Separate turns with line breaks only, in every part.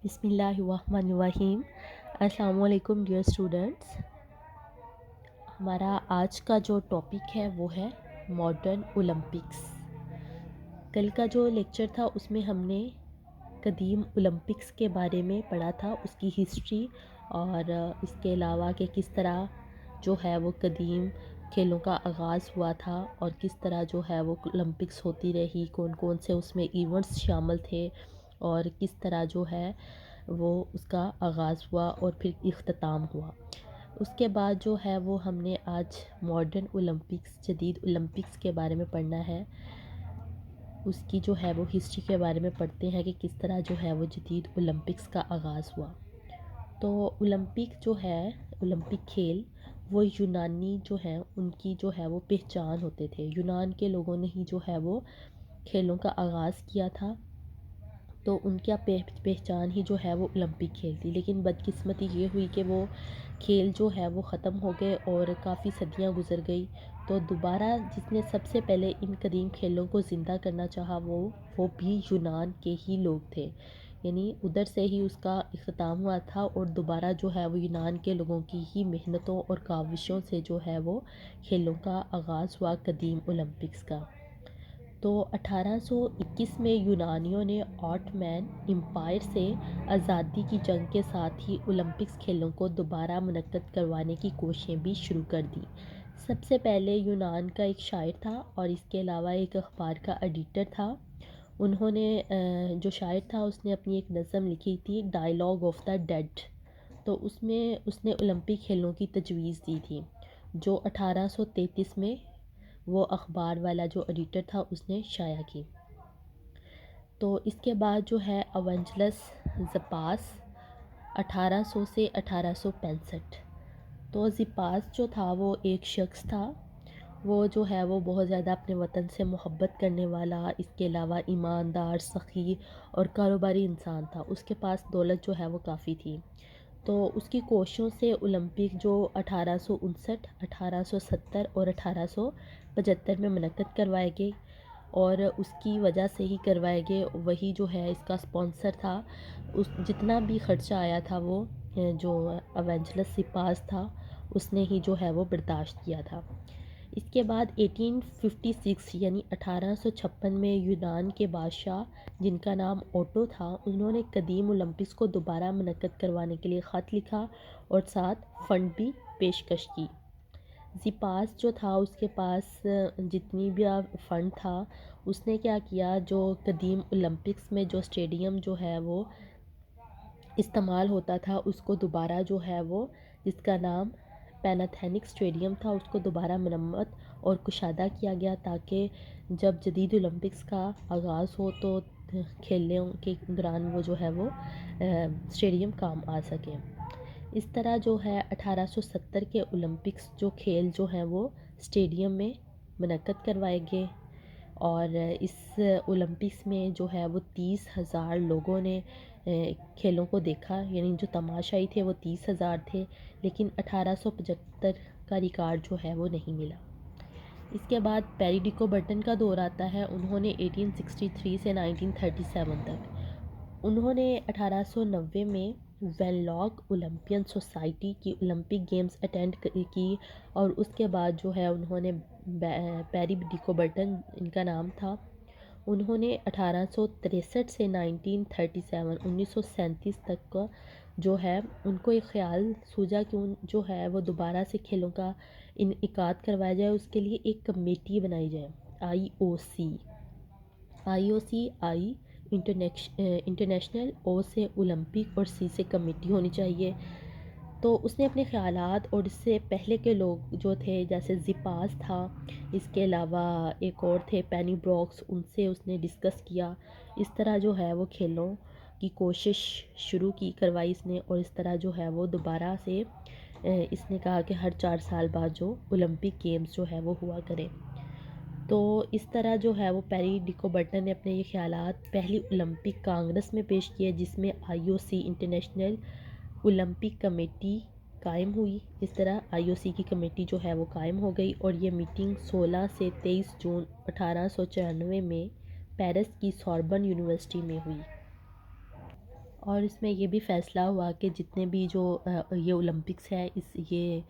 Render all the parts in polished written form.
بسم اللہ الرحمن الرحیم۔ السلام علیکم ڈیئر اسٹوڈنٹس۔ ہمارا آج کا جو ٹاپک ہے وہ ہے ماڈرن اولمپکس۔ کل کا جو لیکچر تھا اس میں ہم نے قدیم اولمپکس کے بارے میں پڑھا تھا، اس کی ہسٹری اور اس کے علاوہ کہ کس طرح جو ہے وہ قدیم کھیلوں کا آغاز ہوا تھا اور کس طرح جو ہے وہ اولمپکس ہوتی رہی، کون کون سے اس میں ایونٹس شامل تھے اور کس طرح جو ہے وہ اس کا آغاز ہوا اور پھر اختتام ہوا۔ اس کے بعد جو ہے وہ ہم نے آج ماڈرن اولمپکس، جدید اولمپکس کے بارے میں پڑھنا ہے۔ اس کی جو ہے وہ ہسٹری کے بارے میں پڑھتے ہیں کہ کس طرح جو ہے وہ جدید اولمپکس کا آغاز ہوا۔ تو اولمپک جو ہے، اولمپک کھیل وہ یونانی جو ہیں ان کی جو ہے وہ پہچان ہوتے تھے۔ یونان کے لوگوں نے ہی جو ہے وہ کھیلوں کا آغاز کیا تھا، تو ان کا پہچان ہی جو ہے وہ اولمپک کھیل تھی۔ لیکن بدقسمتی یہ ہوئی کہ وہ کھیل جو ہے وہ ختم ہو گئے اور کافی صدیاں گزر گئی، تو دوبارہ جس نے سب سے پہلے ان قدیم کھیلوں کو زندہ کرنا چاہا وہ بھی یونان کے ہی لوگ تھے، یعنی ادھر سے ہی اس کا اختتام ہوا تھا اور دوبارہ جو ہے وہ یونان کے لوگوں کی ہی محنتوں اور کاوشوں سے جو ہے وہ کھیلوں کا آغاز ہوا قدیم اولمپکس کا۔ تو 1821 میں یونانیوں نے آٹمین امپائر سے آزادی کی جنگ کے ساتھ ہی اولمپکس کھیلوں کو دوبارہ منعقد کروانے کی کوششیں بھی شروع کر دیں۔ سب سے پہلے یونان کا ایک شاعر تھا اور اس کے علاوہ ایک اخبار کا ایڈیٹر تھا۔ انہوں نے جو شاعر تھا اس نے اپنی ایک نظم لکھی تھی، ڈائیلاگ آف دا ڈیڈ، تو اس میں اس نے اولمپک کھیلوں کی تجویز دی تھی، جو 1833 میں وہ اخبار والا جو ایڈیٹر تھا اس نے شائع کی۔ تو اس کے بعد جو ہے اونجلس زپاس 1800 سے 1865، تو زپاس جو تھا وہ ایک شخص تھا، وہ جو ہے وہ بہت زیادہ اپنے وطن سے محبت کرنے والا، اس کے علاوہ ایماندار، سخی اور کاروباری انسان تھا۔ اس کے پاس دولت جو ہے وہ کافی تھی، تو اس کی کوششوں سے اولمپک جو 1859، 1870 اور 1875 میں منعقد کروائے گئے اور اس کی وجہ سے ہی کروائے گئے، وہی جو ہے اس کا اسپانسر تھا۔ اس جتنا بھی خرچہ آیا تھا وہ جو ایونجلس سپاس تھا اس نے ہی جو ہے وہ برداشت کیا تھا۔ اس کے بعد 1856 یعنی 1856 میں یونان کے بادشاہ جن کا نام اوٹو تھا، انہوں نے قدیم اولمپکس کو دوبارہ منعقد کروانے کے لیے خط لکھا اور ساتھ فنڈ بھی پیشکش کی۔ زپاس جو تھا اس کے پاس جتنی بھی فنڈ تھا، اس نے کیا کیا، جو قدیم اولمپکس میں جو اسٹیڈیم جو ہے وہ استعمال ہوتا تھا اس کو دوبارہ جو ہے وہ، جس کا نام پیناتھینک اسٹیڈیم تھا، اس کو دوبارہ مرمت اور کشادہ کیا گیا تاکہ جب جدید اولمپکس کا آغاز ہو تو کھیلنے کے دوران وہ جو ہے وہ اسٹیڈیم کام آ سکیں۔ اس طرح جو ہے 1870 کے اولمپکس جو کھیل جو ہیں وہ اسٹیڈیم میں منعقد کروائے گئے اور اس اولمپکس میں جو ہے وہ 30,000 لوگوں نے کھیلوں کو دیکھا، یعنی جو تماشائی تھے وہ 30,000 تھے، لیکن 1875 کا ریکارڈ جو ہے وہ نہیں ملا۔ اس کے بعد پیری ڈیکو برٹن کا دور آتا ہے۔ انہوں نے 1863 سے 1937 تک، انہوں نے 1890 میں وین لاک اولمپین سوسائٹی کی اولمپک گیمز اٹینڈ کی اور اس کے بعد جو ہے انہوں نے پیری ڈیکو برٹن ان کا نام تھا، انہوں نے 1863 سے 1937 تک کا جو ہے ان کو ایک خیال سوجا کہ جو ہے وہ دوبارہ سے کھیلوں کا انعقاد کروایا جائے، اس کے لیے ایک کمیٹی بنائی جائے، آئی انٹرنیشنل، او سے اولمپک اور سی سے کمیٹی ہونی چاہیے۔ تو اس نے اپنے خیالات اور اس سے پہلے کے لوگ جو تھے جیسے زپاس تھا، اس کے علاوہ ایک اور تھے پینی بروکس، ان سے اس نے ڈسکس کیا، اس طرح جو ہے وہ کھیلوں کی کوشش شروع کروائی اس نے، اور اس طرح جو ہے وہ دوبارہ سے اس نے کہا کہ ہر 4 سال بعد جو اولمپک گیمز جو ہے وہ ہوا کرے۔ تو اس طرح جو ہے وہ پیری ڈیکو برٹن نے اپنے یہ خیالات پہلی اولمپک کانگریس میں پیش کیے، جس میں IOC انٹرنیشنل اولمپک کمیٹی قائم ہوئی۔ اس طرح IOC کی کمیٹی جو ہے وہ قائم ہو گئی اور یہ میٹنگ 16 سے 23 جون 1894 میں پیرس کی سوربن یونیورسٹی میں ہوئی۔ اور اس میں یہ بھی فیصلہ ہوا کہ جتنے بھی جو یہ اولمپکس ہے یہ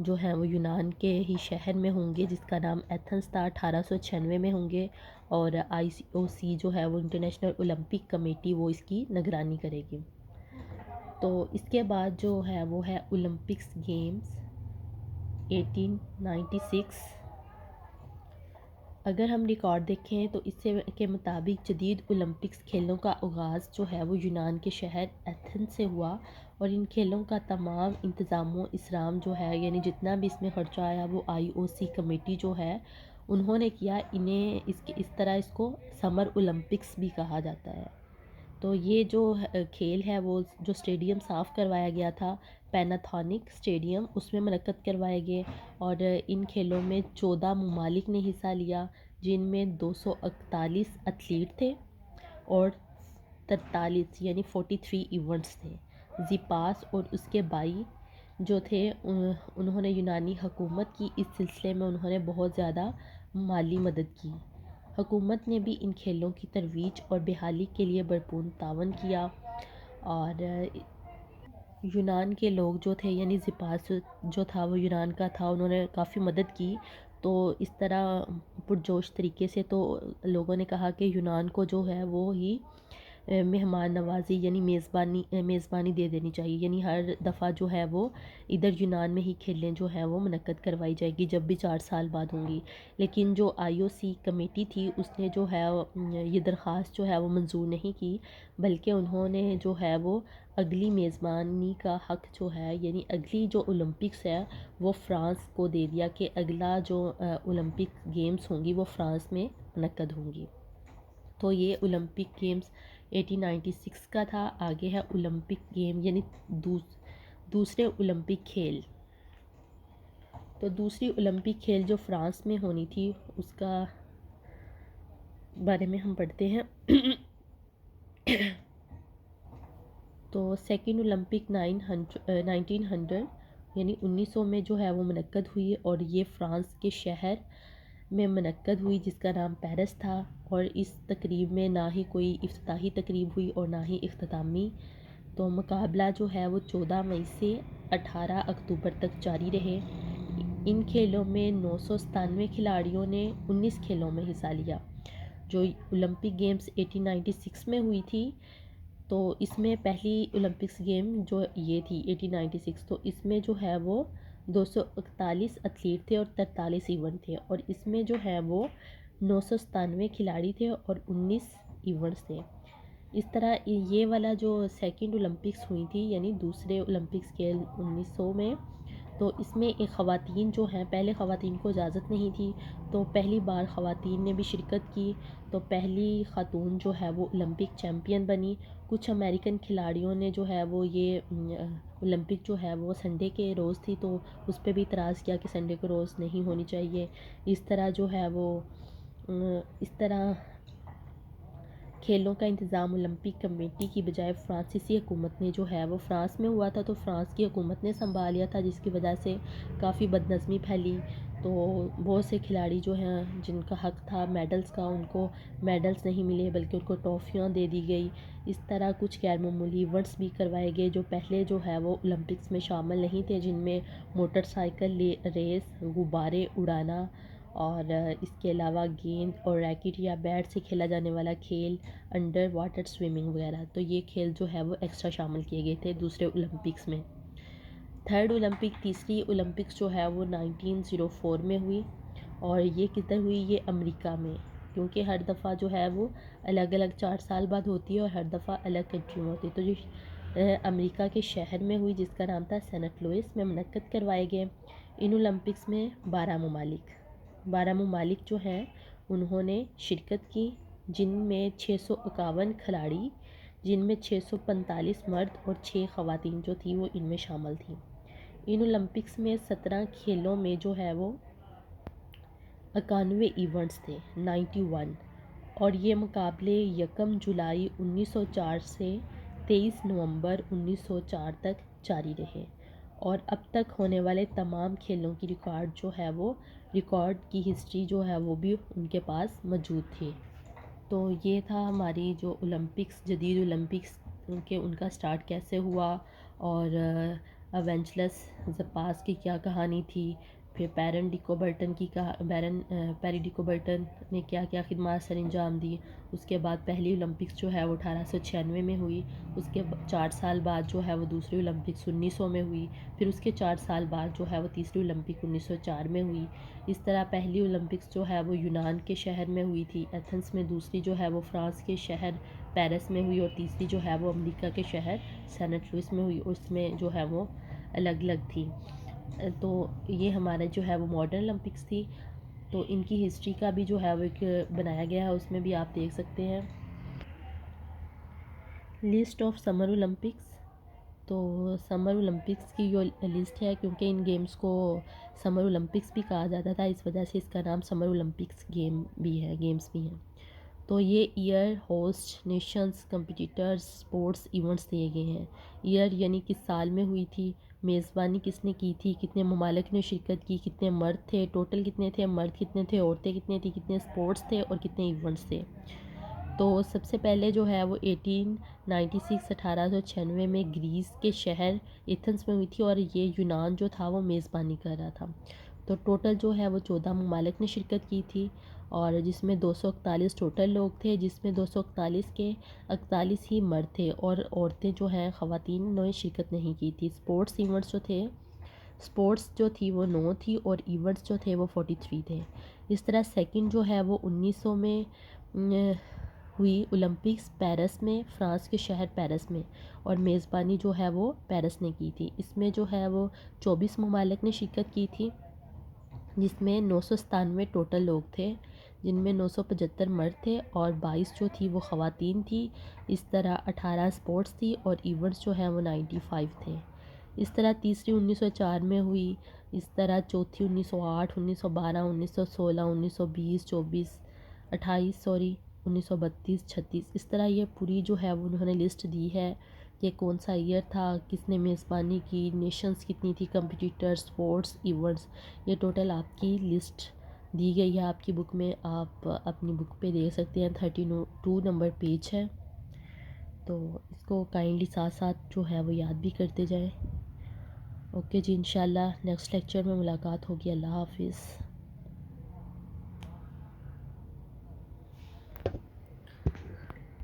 جو ہیں وہ یونان کے ہی شہر میں ہوں گے، جس کا نام ایتھنس تھا، 1896 میں ہوں گے، اور IOC جو ہے وہ انٹرنیشنل اولمپک کمیٹی وہ اس کی نگرانی کرے گی۔ تو اس کے بعد جو ہے وہ ہے اولمپکس گیمز 1896۔ اگر ہم ریکارڈ دیکھیں تو اس سے کے مطابق جدید اولمپکس کھیلوں کا آغاز جو ہے وہ یونان کے شہر ایتھنز سے ہوا، اور ان کھیلوں کا تمام انتظام و اسرام جو ہے، یعنی جتنا بھی اس میں خرچہ آیا وہ IOC کمیٹی جو ہے انہوں نے کیا۔ انہیں اس طرح اس کو سمر اولمپکس بھی کہا جاتا ہے۔ تو یہ جو کھیل ہے وہ جو اسٹیڈیم صاف کروایا گیا تھا پیناتھونک اسٹیڈیم، اس میں منعقد کروائے گئے، اور ان کھیلوں میں 14 ممالک نے حصہ لیا، جن میں 241 ایتھلیٹ تھے اور 43 یعنی 43 ایونٹس تھے۔ زیپاس اور اس کے بائی جو تھے انہوں نے یونانی حکومت کی اس سلسلے میں انہوں نے بہت زیادہ مالی مدد کی۔ حکومت نے بھی ان کھیلوں کی ترویج اور بحالی کے لیے بھرپور تعاون کیا، اور یونان کے لوگ جو تھے، یعنی زیپاس جو تھا وہ یونان کا تھا، انہوں نے کافی مدد کی۔ تو اس طرح پرجوش طریقے سے تو لوگوں نے کہا کہ یونان کو جو ہے وہ ہی مہمان نوازی یعنی میزبانی دے دینی چاہیے، یعنی ہر دفعہ جو ہے وہ ادھر یونان میں ہی کھیلیں جو ہیں وہ منعقد کروائی جائے گی جب بھی 4 سال بعد ہوں گی۔ لیکن جو IOC کمیٹی تھی اس نے جو ہے یہ درخواست جو ہے وہ منظور نہیں کی، بلکہ انہوں نے جو ہے وہ اگلی میزبانی کا حق جو ہے، یعنی اگلی جو اولمپکس ہے وہ فرانس کو دے دیا کہ اگلا جو اولمپک گیمز ہوں گی وہ فرانس میں منعقد ہوں گی۔ تو یہ اولمپک گیمز 1896 کا تھا۔ آگے ہے اولمپک گیم یعنی دوسرے اولمپک کھیل۔ تو دوسری اولمپک کھیل جو فرانس میں ہونی تھی اس کا بارے میں ہم پڑھتے ہیں۔ تو سیکنڈ اولمپک 1900 یعنی 1900 میں جو ہے وہ منعقد ہوئی، اور یہ فرانس کے شہر میں منعقد ہوئی جس کا نام پیرس تھا، اور اس تقریب میں نہ ہی کوئی افتتاحی تقریب ہوئی اور نہ ہی اختتامی۔ تو مقابلہ جو ہے وہ 14 مئی سے 18 اکتوبر تک جاری رہے۔ ان کھیلوں میں 997 کھلاڑیوں نے 19 کھیلوں میں حصہ لیا۔ جو اولمپک گیمز 1896 میں ہوئی تھی تو اس میں پہلی اولمپکس گیم جو یہ تھی 1896، تو اس میں جو ہے وہ 241 ایتھلیٹ تھے اور 43 ایونٹ تھے، اور اس میں جو ہے وہ 997 کھلاڑی تھے اور 19 ایونٹس تھے۔ اس طرح یہ والا جو سیکنڈ اولمپکس ہوئی تھی یعنی دوسرے اولمپکس کے 1900 میں، تو اس میں ایک خواتین جو ہیں، پہلے خواتین کو اجازت نہیں تھی، تو پہلی بار خواتین نے بھی شرکت کی، تو پہلی خاتون جو ہے وہ اولمپک چیمپئن بنی۔ کچھ امریکن کھلاڑیوں نے جو ہے وہ یہ اولمپک جو ہے وہ سنڈے کے روز تھی تو اس پہ بھی اعتراض کیا کہ سنڈے کو روز نہیں ہونی چاہیے۔ اس طرح جو ہے وہ اس طرح کھیلوں کا انتظام اولمپک کمیٹی کی بجائے فرانسیسی حکومت نے جو ہے وہ فرانس میں ہوا تھا تو فرانس کی حکومت نے سنبھال لیا تھا، جس کی وجہ سے کافی بدنظمی پھیلی۔ تو بہت سے کھلاڑی جو ہیں جن کا حق تھا میڈلز کا، ان کو میڈلز نہیں ملے بلکہ ان کو ٹرافیاں دے دی گئی۔ اس طرح کچھ غیر معمولی ایونٹس بھی کروائے گئے جو پہلے جو ہے وہ اولمپکس میں شامل نہیں تھے، جن میں موٹر سائیکل ریس، غبارے اڑانا، اور اس کے علاوہ گیند اور ریکٹ یا بیٹ سے کھیلا جانے والا کھیل، انڈر واٹر سوئمنگ وغیرہ۔ تو یہ کھیل جو ہے وہ ایکسٹرا شامل کیے گئے تھے دوسرے اولمپکس میں۔ تھرڈ اولمپک، تیسری اولمپکس جو ہے وہ 1904 میں ہوئی، اور یہ کدھر ہوئی؟ یہ امریکہ میں، کیونکہ ہر دفعہ جو ہے وہ الگ الگ 4 سال بعد ہوتی ہے اور ہر دفعہ الگ کنٹری میں ہوتی ہے۔ تو جو امریکہ کے شہر میں ہوئی جس کا نام تھا سینٹ لوئس میں منعقد کروائے گئے۔ ان اولمپکس میں 12 ممالک جو ہیں انہوں نے شرکت کی، جن میں 651 کھلاڑی، جن میں 645 مرد اور 6 خواتین جو تھیں وہ ان میں شامل تھیں۔ ان اولمپکس میں 17 کھیلوں میں جو ہے وہ 91 ایونٹس تھے 91، اور یہ مقابلے 1 جولائی 1904 سے 23 نومبر 1904 تک جاری رہے، اور اب تک ہونے والے تمام کھیلوں کی ریکارڈ کی ہسٹری جو ہے وہ بھی ان کے پاس موجود تھی۔ تو یہ تھا ہماری جو اولمپکس، جدید اولمپکس کہ ان کا سٹارٹ کیسے ہوا، اور ایونجلس زپاس کی کیا کہانی تھی، پھر پیری ڈیکوبرٹن نے کیا کیا خدمات سر انجام دی. اس کے بعد پہلی اولمپکس جو ہے وہ 1896 میں ہوئی. اس کے 4 سال بعد جو ہے وہ دوسری اولمپکس 1900 میں ہوئی. پھر اس کے 4 سال بعد جو ہے وہ تیسری اولمپک 1904 میں ہوئی. اس طرح پہلی اولمپکس جو ہے وہ یونان کے شہر میں ہوئی تھی ایتھنس میں، دوسری جو ہے وہ فرانس کے شہر پیرس میں ہوئی، اور تیسری جو ہے وہ امریکہ کے شہر سینٹ لوئس میں ہوئی. اس میں جو ہے وہ الگ الگ تھی. تو یہ ہمارا جو ہے وہ ماڈرن اولمپکس تھی. تو ان کی ہسٹری کا بھی جو ہے وہ ایک بنایا گیا ہے، اس میں بھی آپ دیکھ سکتے ہیں. List of summer Olympics. تو سمر اولمپکس کی جو لسٹ ہے، کیونکہ ان گیمز کو سمر اولمپکس بھی کہا جاتا تھا، اس وجہ سے اس کا نام سمر اولمپکس گیمز بھی ہیں. تو یہ year, host nations, competitors, sports events دیے گئے ہیں. ایئر یعنی کس سال میں ہوئی تھی، میزبانی کس نے کی تھی، کتنے ممالک نے شرکت کی، کتنے مرد تھے، ٹوٹل کتنے تھے، مرد کتنے تھے، عورتیں کتنے تھیں، کتنے سپورٹس تھے اور کتنے ایونٹس تھے. تو سب سے پہلے جو ہے وہ 1896 میں گریس کے شہر ایتھنس میں ہوئی تھی، اور یہ یونان جو تھا وہ میزبانی کر رہا تھا. تو ٹوٹل جو ہے وہ 14 ممالک نے شرکت کی تھی، اور جس میں 241 ٹوٹل لوگ تھے، جس میں 241 کے 41 ہی مرد تھے، اور عورتیں جو ہیں خواتین نے شرکت نہیں کی تھی. سپورٹس جو تھی وہ 9 تھی، اور ایونٹس جو تھے وہ 43 تھے. اس طرح سیکنڈ جو ہے وہ 1900 میں ہوئی اولمپکس پیرس میں، فرانس کے شہر پیرس میں، اور میزبانی جو ہے وہ پیرس نے کی تھی. اس میں جو ہے وہ 24 ممالک نے شرکت کی تھی، جس میں 997 ٹوٹل لوگ تھے، جن میں 975 مرد تھے اور 22 جو تھی وہ خواتین تھی. اس طرح 18 سپورٹس تھی، اور ایونٹس جو ہیں وہ 95 تھے. اس طرح تیسری 1904 میں ہوئی. اس طرح چوتھی 1908، 1912، 1916، 1920، 1932، 36. اس طرح یہ پوری جو ہے وہ انہوں نے لسٹ دی ہے کہ کون سا ایئر تھا، کس نے میزبانی کی، نیشنز کتنی تھی، کمپٹیٹر، سپورٹس، ایونٹس. یہ ٹوٹل آپ کی لسٹ دی گئی ہے آپ کی بک میں، آپ اپنی بک پہ دیکھ سکتے ہیں. 32 نمبر پیج ہے. تو اس کو کائنڈلی ساتھ ساتھ جو ہے وہ یاد بھی کرتے جائیں. اوکے جی، انشاءاللہ نیکسٹ لیکچر میں ملاقات ہوگی. اللہ حافظ.